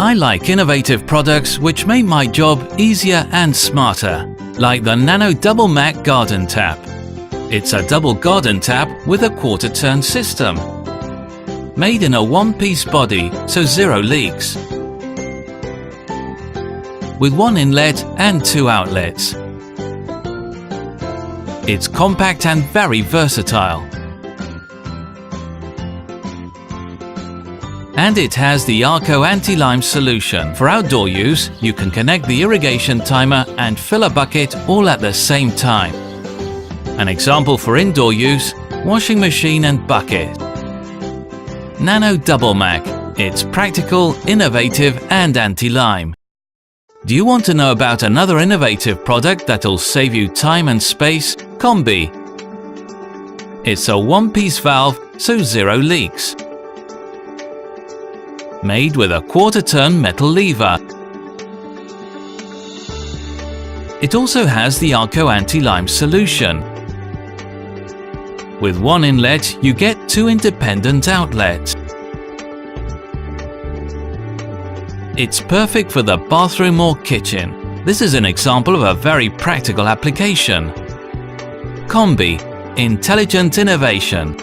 I like innovative products which make my job easier and smarter, like the Nano Double Mac Garden Tap. It's a double garden tap with a quarter-turn system. Made in a one-piece body, so zero leaks. With one inlet and two outlets. It's compact and very versatile. And it has the ARCO anti-lime solution. For outdoor use, you can connect the irrigation timer and fill a bucket all at the same time. An example for indoor use, washing machine and bucket. Nano Double Mac. It's practical, innovative and anti-lime. Do you want to know about another innovative product that'll save you time and space? Combi. It's a one-piece valve, so zero leaks. Made with a quarter-turn metal lever. It also has the ARCO anti-lime solution. With one inlet, you get two independent outlets. It's perfect for the bathroom or kitchen. This is an example of a very practical application. Combi. Intelligent innovation.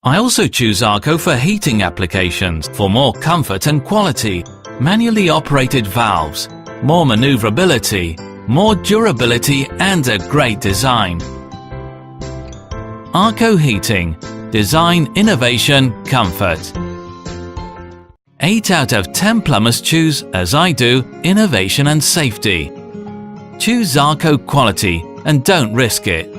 I also choose ARCO for heating applications for more comfort and quality. Manually operated valves, more maneuverability, more durability and a great design. ARCO Heating. Design, innovation, comfort. 8 out of 10 plumbers choose, as I do, innovation and safety. Choose ARCO quality and don't risk it.